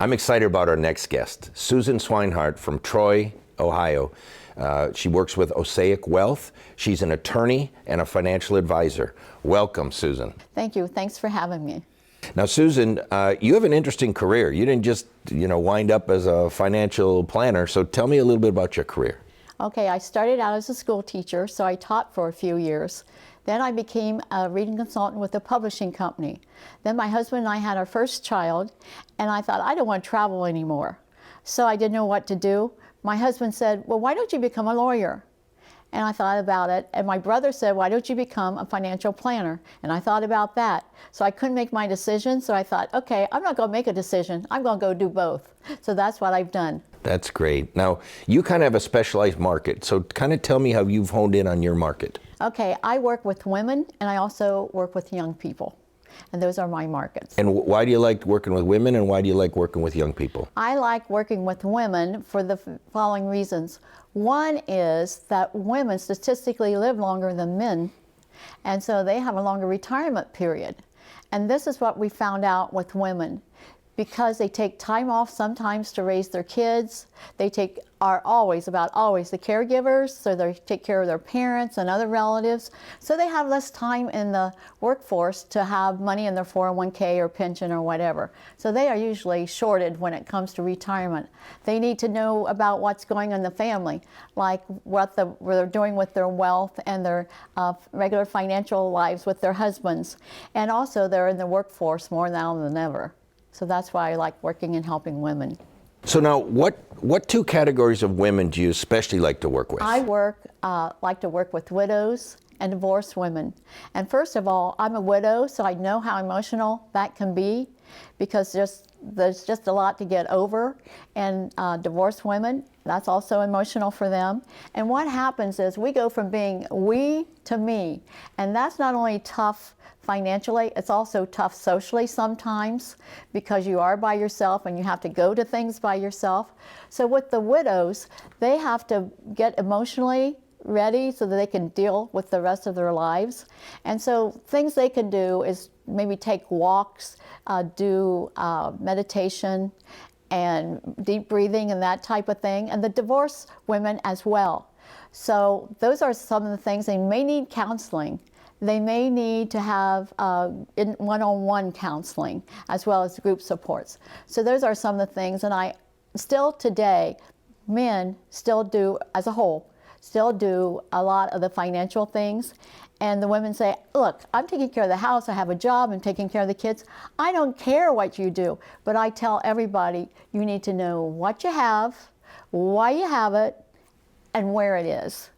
I'm excited about our next guest, Susan Swinehart from Troy, Ohio. She works with Osaic Wealth. She's an attorney and a financial advisor. Welcome, Susan. Thank you. Thanks for having me. Now, Susan, you have an interesting career. You didn't just, wind up as a financial planner. So tell me a little bit about your career. Okay, I started out as a school teacher, so I taught for a few years. Then I became a reading consultant with a publishing company. Then my husband and I had our first child, and I thought, I don't want to travel anymore. So I didn't know what to do. My husband said, well, why don't you become a lawyer? And I thought about it, and my brother said, why don't you become a financial planner? And I thought about that. So I couldn't make my decision, so I thought, okay, I'm not going to make a decision. I'm going to go do both. So that's what I've done. That's great. Now, you kind of have a specialized market, so kind of tell me how you've honed in on your market. Okay, I work with women, and I also work with young people. And those are my markets. And why do you like working with women, and why do you like working with young people? I like working with women for the following reasons. One is that women statistically live longer than men, and so they have a longer retirement period. And this is what we found out with women. Because they take time off sometimes to raise their kids, they are always the caregivers, so they take care of their parents and other relatives. So they have less time in the workforce to have money in their 401k or pension or whatever. So they are usually shorted when it comes to retirement. They need to know about what's going on in the family, like what they're doing with their wealth and their regular financial lives with their husbands. And also they're in the workforce more now than ever. So that's why I like working and helping women. So now, what two categories of women do you especially like to work with? I like to work with widows and divorced women. And first of all, I'm a widow, so I know how emotional that can be, because there's just a lot to get over. And divorced women, that's also emotional for them. And what happens is we go from being we to me. And that's not only tough financially, it's also tough socially sometimes, because you are by yourself and you have to go to things by yourself. So with the widows, they have to get emotionally ready so that they can deal with the rest of their lives. And so things they can do is maybe take walks, do meditation and deep breathing and that type of thing, and the divorced women as well. So those are some of the things. They may need counseling. They may need to have one-on-one counseling as well as group supports. So those are some of the things, and I still today, men still do, as a whole, still do a lot of the financial things. And the women say, look, I'm taking care of the house, I have a job, I'm taking care of the kids. I don't care what you do, but I tell everybody, you need to know what you have, why you have it, and where it is,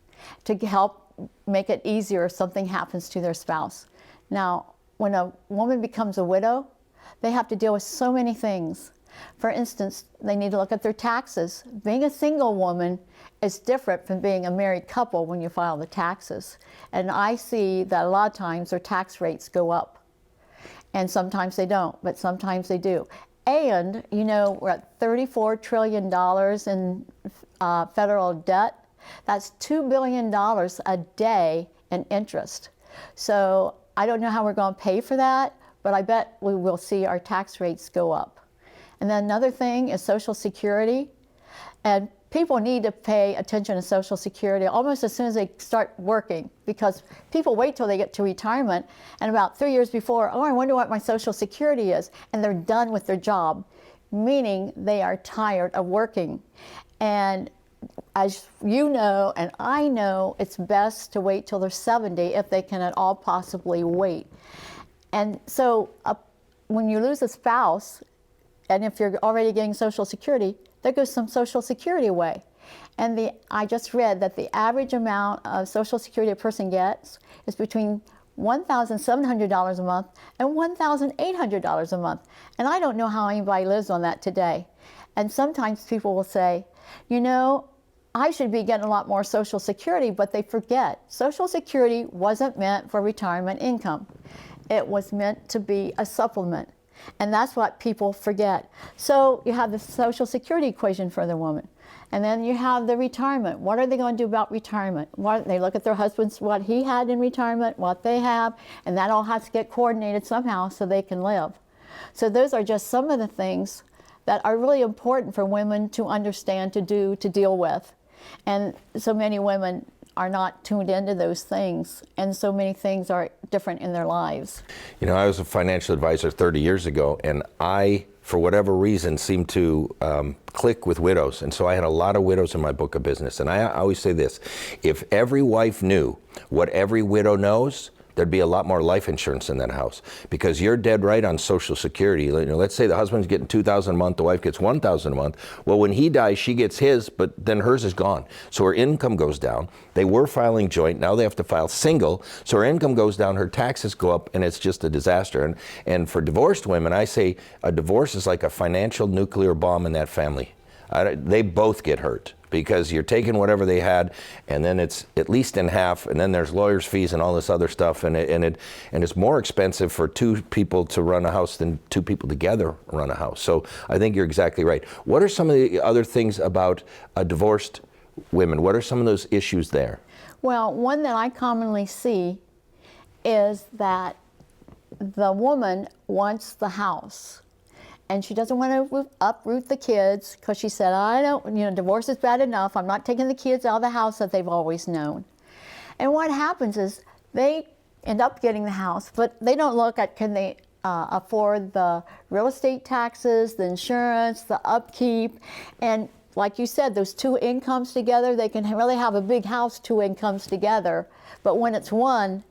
to help make it easier if something happens to their spouse. Now, when a woman becomes a widow, they have to deal with so many things. For instance, they need to look at their taxes. Being a single woman is different from being a married couple when you file the taxes. And I see that a lot of times their tax rates go up. And sometimes they don't, but sometimes they do. And, we're at $34 trillion in federal debt. That's $2 billion a day in interest. So I don't know how we're going to pay for that, but I bet we will see our tax rates go up. And then another thing is Social Security. And people need to pay attention to Social Security almost as soon as they start working, because people wait till they get to retirement, and about 3 years before, I wonder what my Social Security is, and they're done with their job, meaning they are tired of working. And as you know, and I know, it's best to wait till they're 70 if they can at all possibly wait. And so when you lose a spouse, and if you're already getting Social Security, there goes some Social Security away. And I just read that the average amount of Social Security a person gets is between $1,700 a month and $1,800 a month. And I don't know how anybody lives on that today. And sometimes people will say, I should be getting a lot more Social Security, but they forget. Social Security wasn't meant for retirement income. It was meant to be a supplement. And that's what people forget. So you have the Social Security equation for the woman. And then you have the retirement. What are they going to do about retirement? They look at their husbands, what he had in retirement, what they have, and that all has to get coordinated somehow so they can live. So those are just some of the things that are really important for women to understand, to do, to deal with. And so many women are not tuned into those things, and so many things are different in their lives. You know, I was a financial advisor 30 years ago, and I, for whatever reason, seemed to click with widows. And so I had a lot of widows in my book of business. And I always say this: if every wife knew what every widow knows, there'd be a lot more life insurance in that house, because you're dead right on Social Security. You know, let's say the husband's getting $2,000 a month, the wife gets $1,000 a month. Well, when he dies, she gets his, but then hers is gone. So her income goes down. They were filing joint, now they have to file single. So her income goes down, her taxes go up, and it's just a disaster. And for divorced women, I say a divorce is like a financial nuclear bomb in that family. They both get hurt, because you're taking whatever they had, and then it's at least in half, and then there's lawyers' fees and all this other stuff, and it's more expensive for two people to run a house than two people together run a house. So I think you're exactly right. What are some of the other things about divorced women? What are some of those issues there? Well, one that I commonly see is that the woman wants the house, and she doesn't want to uproot the kids, because she said, I don't, divorce is bad enough. I'm not taking the kids out of the house that they've always known. And what happens is they end up getting the house, but they don't look at, can they afford the real estate taxes, the insurance, the upkeep. And like you said, those two incomes together, they can really have a big house, two incomes together. But when it's one,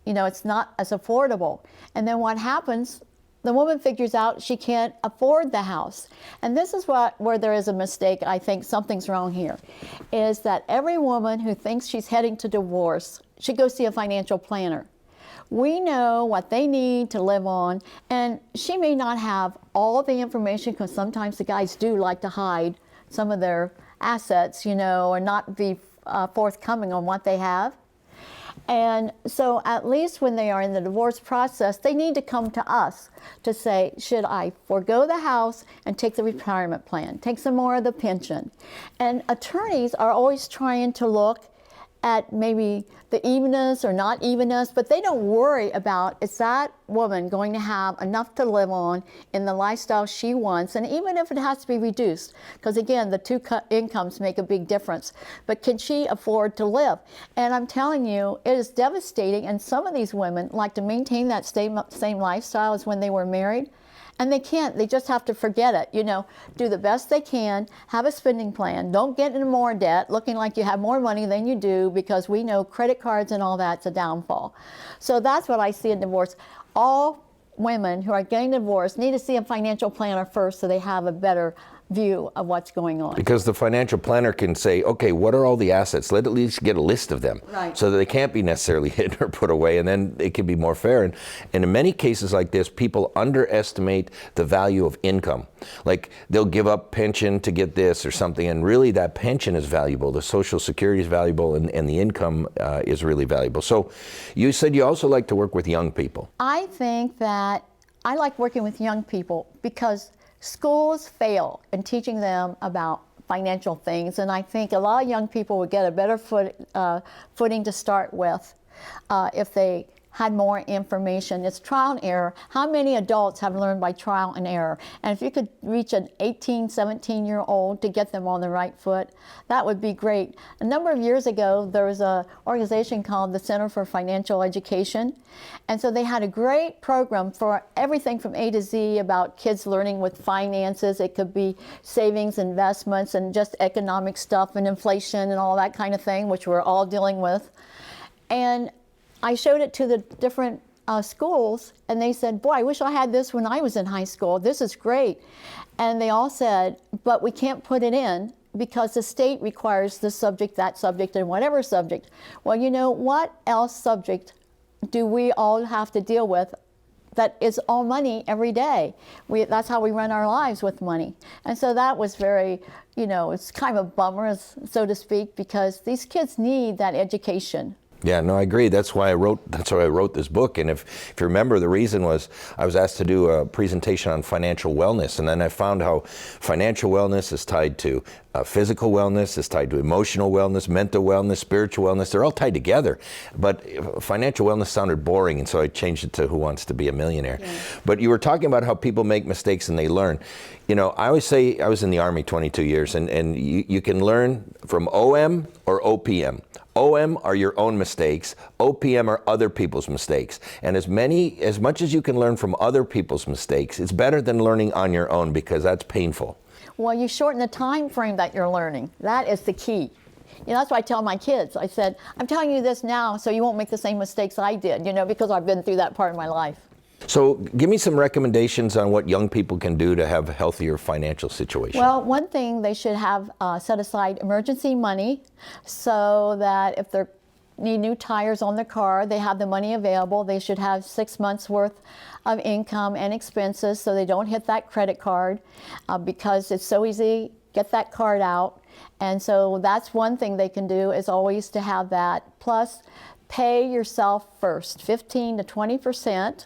it's not as affordable. And then what happens, the woman figures out she can't afford the house. And this is where there is a mistake. I think something's wrong here, is that every woman who thinks she's heading to divorce should go see a financial planner. We know what they need to live on, and she may not have all the information, because sometimes the guys do like to hide some of their assets, or not be forthcoming on what they have. And so at least when they are in the divorce process, they need to come to us to say, should I forego the house and take the retirement plan, take some more of the pension? And attorneys are always trying to look at maybe the evenness or not evenness, but they don't worry about, is that woman going to have enough to live on in the lifestyle she wants? And even if it has to be reduced, because again, the two incomes make a big difference, but can she afford to live? And I'm telling you, it is devastating, and some of these women like to maintain that same lifestyle as when they were married. And they can't, they just have to forget it, do the best they can, have a spending plan, don't get into more debt, looking like you have more money than you do, because we know credit cards and all that's a downfall. So that's what I see in divorce. All women who are getting divorced need to see a financial planner first, so they have a better view of what's going on. Because the financial planner can say, okay, what are all the assets? Let at least get a list of them, right, so that they can't be necessarily hidden or put away, and then it can be more fair. And in many cases like this, people underestimate the value of income. Like, they'll give up pension to get this or something, and really that pension is valuable. The Social Security is valuable, and the income is really valuable. So you said you also like to work with young people. I think that I like working with young people because schools fail in teaching them about financial things, and I think a lot of young people would get a better footing to start with if they had more information. It's trial and error. How many adults have learned by trial and error? And if you could reach an 18, 17-year-old to get them on the right foot, that would be great. A number of years ago, there was an organization called the Center for Financial Education. And so they had a great program for everything from A to Z about kids learning with finances. It could be savings, investments, and just economic stuff and inflation and all that kind of thing, which we're all dealing with. And I showed it to the different schools, and they said, boy, I wish I had this when I was in high school. This is great. And they all said, but we can't put it in because the state requires this subject, that subject, and whatever subject. Well, what else subject do we all have to deal with that is all money every day? That's how we run our lives, with money. And so that was very, it's kind of a bummer, so to speak, because these kids need that education. Yeah, no, I agree. That's why I wrote this book. And if you remember, the reason was I was asked to do a presentation on financial wellness, and then I found how financial wellness is tied to physical wellness, is tied to emotional wellness, mental wellness, spiritual wellness. They're all tied together. But financial wellness sounded boring, and so I changed it to Who Wants to Be a Millionaire. Yeah. But you were talking about how people make mistakes and they learn. You know, I always say, I was in the Army 22 years, and you can learn from OM or OPM. OM are your own mistakes. OPM are other people's mistakes. And as much as you can learn from other people's mistakes, it's better than learning on your own, because that's painful. Well, you shorten the time frame that you're learning. That is the key. You know, that's what I tell my kids. I said, I'm telling you this now so you won't make the same mistakes I did, you know, because I've been through that part of my life. So give me some recommendations on what young people can do to have a healthier financial situation. Well, one thing, they should have set aside emergency money so that if they need new tires on their car, they have the money available. They should have 6 months worth of income and expenses so they don't hit that credit card because it's so easy, get that card out. And so that's one thing they can do, is always to have that. Plus, pay yourself first, 15 to 20%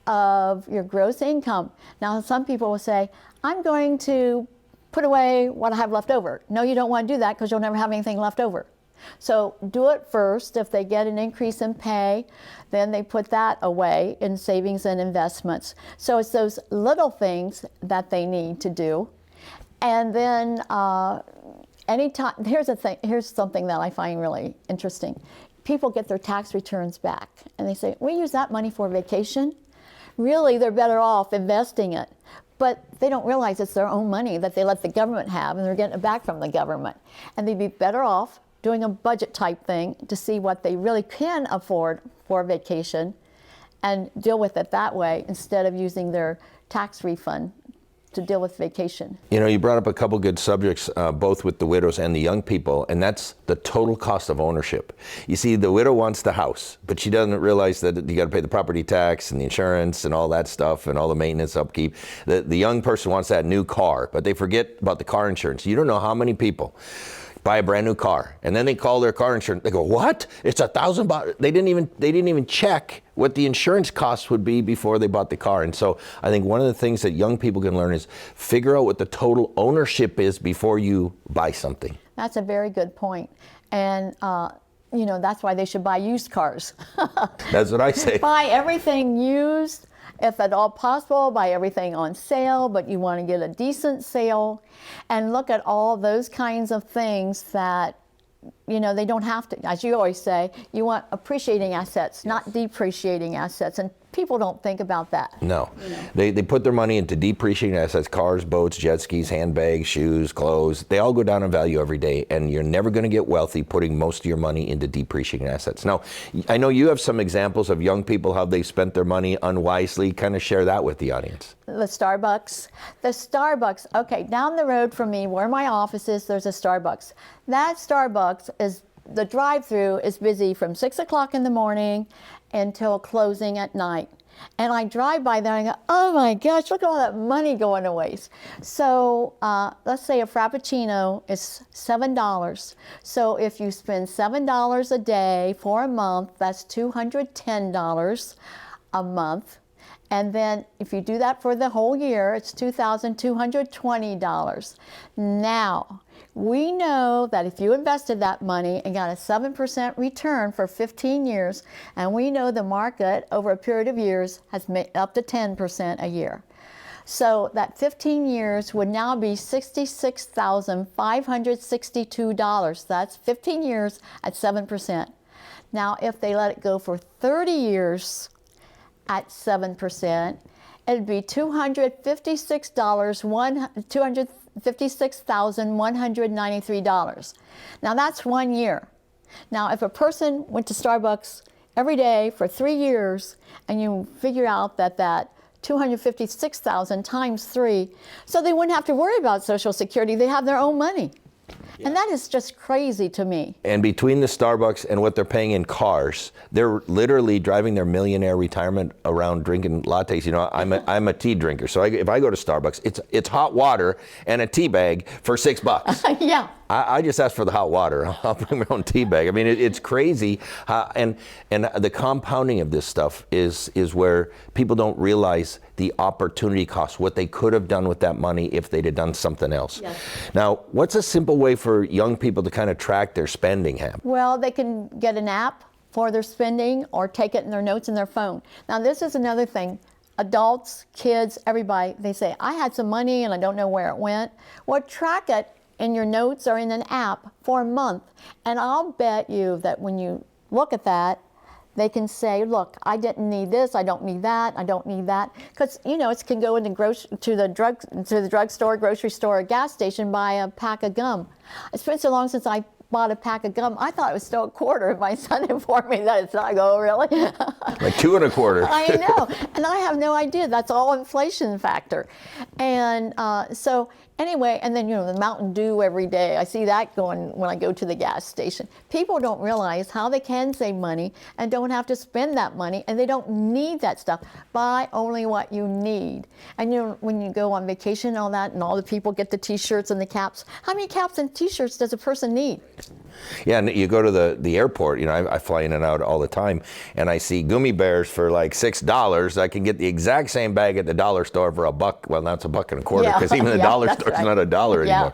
of your gross income. Now, some people will say, I'm going to put away what I have left over. No, you don't want to do that, because you'll never have anything left over. So do it first. If they get an increase in pay, then they put that away in savings and investments. So it's those little things that they need to do. And then anytime, here's something that I find really interesting. People get their tax returns back and they say, we use that money for vacation. Really, they're better off investing it. But they don't realize it's their own money that they let the government have, and they're getting it back from the government. And they'd be better off doing a budget type thing to see what they really can afford for vacation and deal with it that way, instead of using their tax refund to deal with vacation. You know, you brought up a couple good subjects, both with the widows and the young people, and that's the total cost of ownership. You see, the widow wants the house, but she doesn't realize that you got to pay the property tax and the insurance and all that stuff and all the maintenance, upkeep. The young person wants that new car, but they forget about the car insurance. You don't know how many people buy a brand new car, and then they call their car insurance. They go, "What? It's $1,000." They didn't even check what the insurance costs would be before they bought the car. And so I think one of the things that young people can learn is figure out what the total ownership is before you buy something. That's a very good point. And you know, that's why they should buy used cars. That's what I say. Buy everything used, if at all possible. Buy everything on sale, but you want to get a decent sale. And look at all those kinds of things that, you know, they don't have to, as you always say, you want appreciating assets, not depreciating assets. And people don't think about that. No. They put their money into depreciating assets, cars, boats, jet skis, handbags, shoes, clothes. They all go down in value every day, and you're never going to get wealthy putting most of your money into depreciating assets. Now, I know you have some examples of young people, how they spent their money unwisely. Kind of share that with the audience. The Starbucks. Okay, down the road from me, where my office is, there's a Starbucks. That Starbucks is, the drive-through is busy from 6 o'clock in the morning until closing at night. And I drive by there and I go, oh my gosh, look at all that money going to waste. So let's say a Frappuccino is $7. So if you spend $7 a day for a month, that's $210 a month. And then if you do that for the whole year, it's $2,220. Now, we know that if you invested that money and got a 7% return for 15 years, and we know the market over a period of years has made up to 10% a year. So that 15 years would now be $66,562. That's 15 years at 7%. Now, if they let it go for 30 years, at 7%, it'd be $256,193. Now that's 1 year. Now if a person went to Starbucks every day for 3 years, and you figure out that $256,000 times 3, so they wouldn't have to worry about Social Security. They have their own money. And that is just crazy to me. And between the Starbucks and what they're paying in cars, they're literally driving their millionaire retirement around drinking lattes. You know, I'm a tea drinker, so if I go to Starbucks, it's hot water and a tea bag for $6. Yeah. I just ask for the hot water. I'll bring my own tea bag. I mean, it's crazy, and the compounding of this stuff is where people don't realize the opportunity cost, what they could have done with that money if they'd have done something else. Yes. Now, what's a simple way for young people to kind of track their spending habits? Well, they can get an app for their spending or take it in their notes in their phone. Now, this is another thing. Adults, kids, everybody, they say, I had some money and I don't know where it went. Well, track it in your notes or in an app for a month. And I'll bet you that when you look at that, they can say, look, I didn't need this, I don't need that, I don't need that. Because, you know, it can go into to the drugstore, grocery store, or gas station, buy a pack of gum. It's been so long since I bought a pack of gum, I thought it was still a quarter, and my son informed me that it's not. I go, oh, really? Like 2 1/4. I know, and I have no idea. That's all inflation factor. And so anyway, and then, you know, the Mountain Dew every day. I see that going when I go to the gas station. People don't realize how they can save money and don't have to spend that money, and they don't need that stuff. Buy only what you need. And you know, when you go on vacation and all that, and all the people get the T-shirts and the caps, how many caps and T-shirts does a person need? Yeah, and you go to the airport, you know, I fly in and out all the time, and I see gummy bears for like $6. I can get the exact same bag at the dollar store for $1. Well, now it's $1.25, because even the dollar store's not $1 anymore.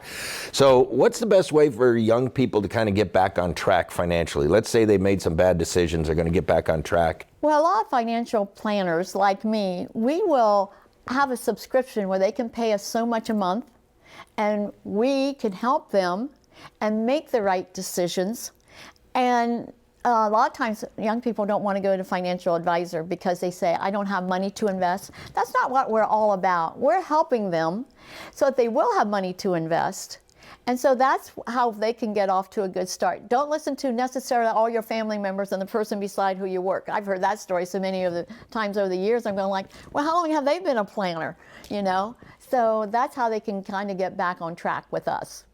So what's the best way for young people to kind of get back on track financially? Let's say they made some bad decisions, they're going to get back on track. Well, a lot of financial planners like me, we will have a subscription where they can pay us so much a month, and we can help them and make the right decisions. And a lot of times young people don't want to go to a financial advisor because they say, I don't have money to invest. That's not what we're all about. We're helping them so that they will have money to invest. And so that's how they can get off to a good start. Don't listen to necessarily all your family members and the person beside who you work. I've heard that story so many of the times over the years. I'm going like, well, how long have they been a planner? You know? So that's how they can kind of get back on track with us.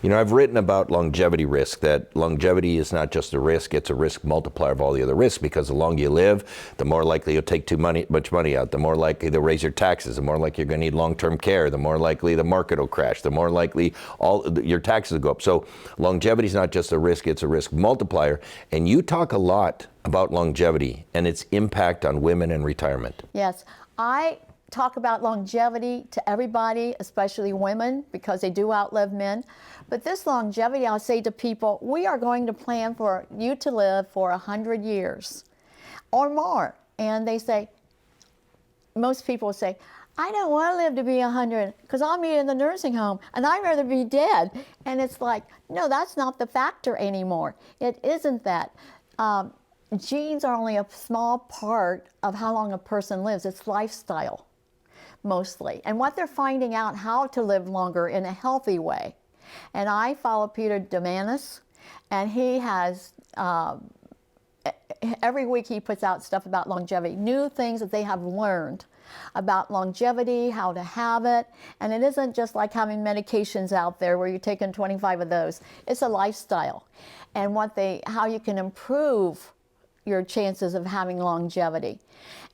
You know, I've written about longevity risk, that longevity is not just a risk, it's a risk multiplier of all the other risks, because the longer you live, the more likely you'll take much money out, the more likely they'll raise your taxes, the more likely you're going to need long-term care, the more likely the market will crash, the more likely your taxes will go up. So longevity is not just a risk, it's a risk multiplier. And you talk a lot about longevity and its impact on women and retirement. Yes, I talk about longevity to everybody, especially women, because they do outlive men. But this longevity, I'll say to people, we are going to plan for you to live for 100 years or more. And they say, most people say, I don't want to live to be 100 because I'll be in the nursing home and I'd rather be dead. And it's like, no, that's not the factor anymore. It isn't that. Genes are only a small part of how long a person lives. It's lifestyle, mostly. And what they're finding out how to live longer in a healthy way. And I follow Peter Demanis, and he has, every week he puts out stuff about longevity, new things that they have learned about longevity, how to have it. And it isn't just like having medications out there where you're taking 25 of those. It's a lifestyle. And how you can improve your chances of having longevity.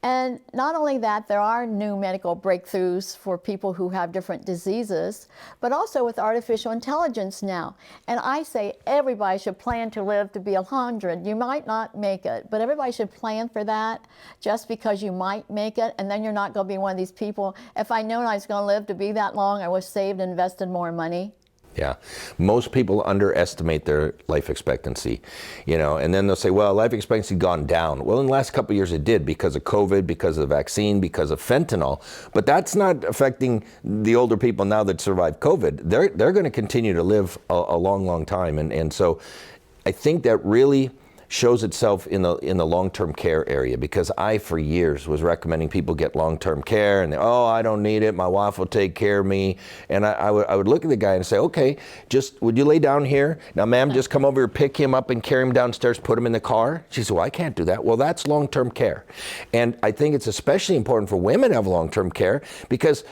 And not only that, there are new medical breakthroughs for people who have different diseases, but also with artificial intelligence now. And I say everybody should plan to live to be 100. You might not make it, but everybody should plan for that, just because you might make it, and then you're not going to be one of these people. If I known I was going to live to be that long, I would have saved and invested more money. Yeah, most people underestimate their life expectancy, you know, and then they'll say, well, life expectancy gone down. Well, in the last couple of years it did, because of COVID, because of the vaccine, because of fentanyl. But that's not affecting the older people now that survived COVID. They're going to continue to live a long, long time. And so I think that really shows itself in the long-term care area, because I, for years, was recommending people get long-term care, and oh, I don't need it, my wife will take care of me. And I would look at the guy and say, okay, just would you lay down here? Now, ma'am, just come over here, pick him up and carry him downstairs, put him in the car. She said, well, I can't do that. Well, that's long-term care. And I think it's especially important for women to have long-term care, because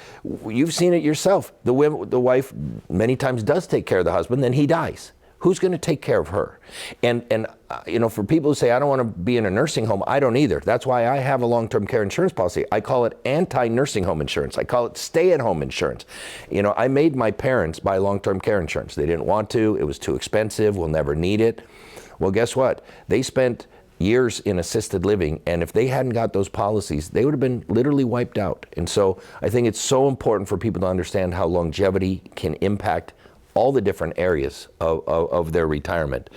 you've seen it yourself. The wife many times does take care of the husband, then he dies. Who's going to take care of her? And you know, for people who say, I don't want to be in a nursing home, I don't either. That's why I have a long-term care insurance policy. I call it anti-nursing home insurance. I call it stay-at-home insurance. You know, I made my parents buy long-term care insurance. They didn't want to. It was too expensive. We'll never need it. Well, guess what? They spent years in assisted living, and if they hadn't got those policies, they would have been literally wiped out. And so I think it's so important for people to understand how longevity can impact all the different areas of their retirement.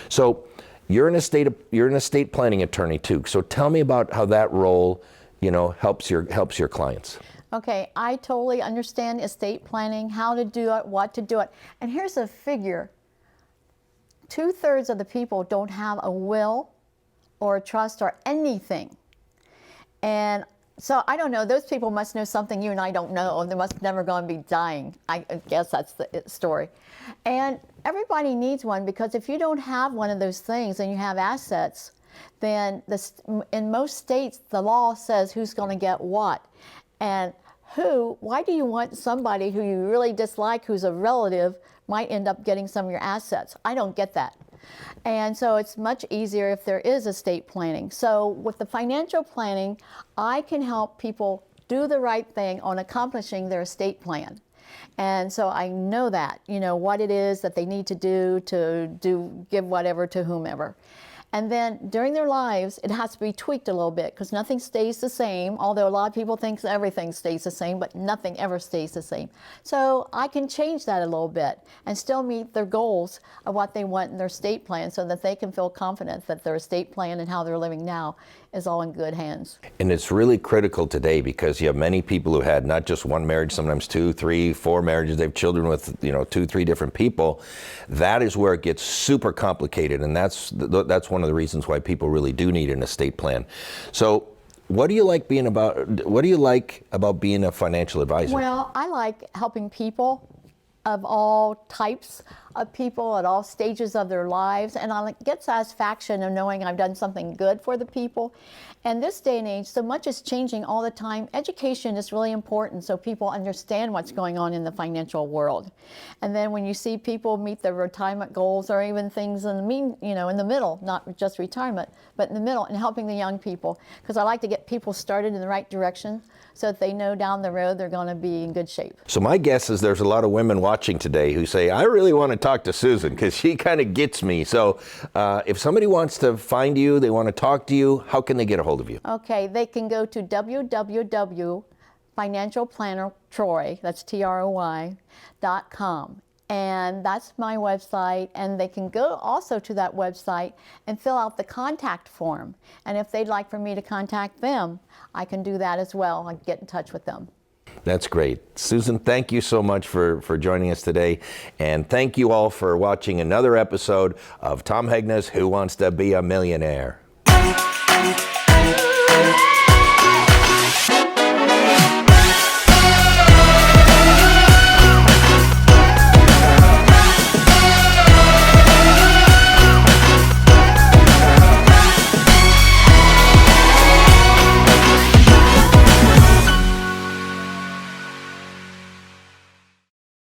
So you're an estate planning attorney too. So tell me about how that role, you know, helps your clients. Okay, I totally understand estate planning, how to do it, what to do it. And here's a figure. 2/3 of the people don't have a will or a trust or anything. And so I don't know, those people must know something you and I don't know. They must never going to be dying. I guess that's the story. And everybody needs one, because if you don't have one of those things and you have assets, then in most states, the law says who's going to get what. And why do you want somebody who you really dislike, who's a relative, might end up getting some of your assets? I don't get that. And so it's much easier if there is estate planning. So with the financial planning, I can help people do the right thing on accomplishing their estate plan. And so I know that, you know, what it is that they need to give whatever to whomever. And then during their lives, it has to be tweaked a little bit, because nothing stays the same, although a lot of people think everything stays the same, but nothing ever stays the same. So I can change that a little bit and still meet their goals of what they want in their estate plan, so that they can feel confident that their estate plan and how they're living now is all in good hands. And it's really critical today, because you have many people who had not just one marriage, sometimes 2, 3, 4 marriages. They have children with, you know, 2, 3 different people. That is where it gets super complicated, and that's one of the reasons why people really do need an estate plan. So what do you like about being a financial advisor? Well, I like helping people of all types of people at all stages of their lives, and I get satisfaction of knowing I've done something good for the people. And this day and age, so much is changing all the time. Education is really important, so people understand what's going on in the financial world. And then when you see people meet their retirement goals, or even things in the middle, not just retirement, but in the middle, and helping the young people, because I like to get people started in the right direction, so that they know down the road they're going to be in good shape. So my guess is there's a lot of women watching today who say, I really want to talk to Susan, because she kind of gets me. So if somebody wants to find you, they want to talk to you, how can they get a hold of you? Okay, they can go to www.financialplannertroy, that's TROY.com. And that's my website, and they can go also to that website and fill out the contact form. And if they'd like for me to contact them, I can do that as well. I can get in touch with them. That's great. Susan, thank you so much for joining us today. And thank you all for watching another episode of Tom Hegna's Who Wants to Be a Millionaire?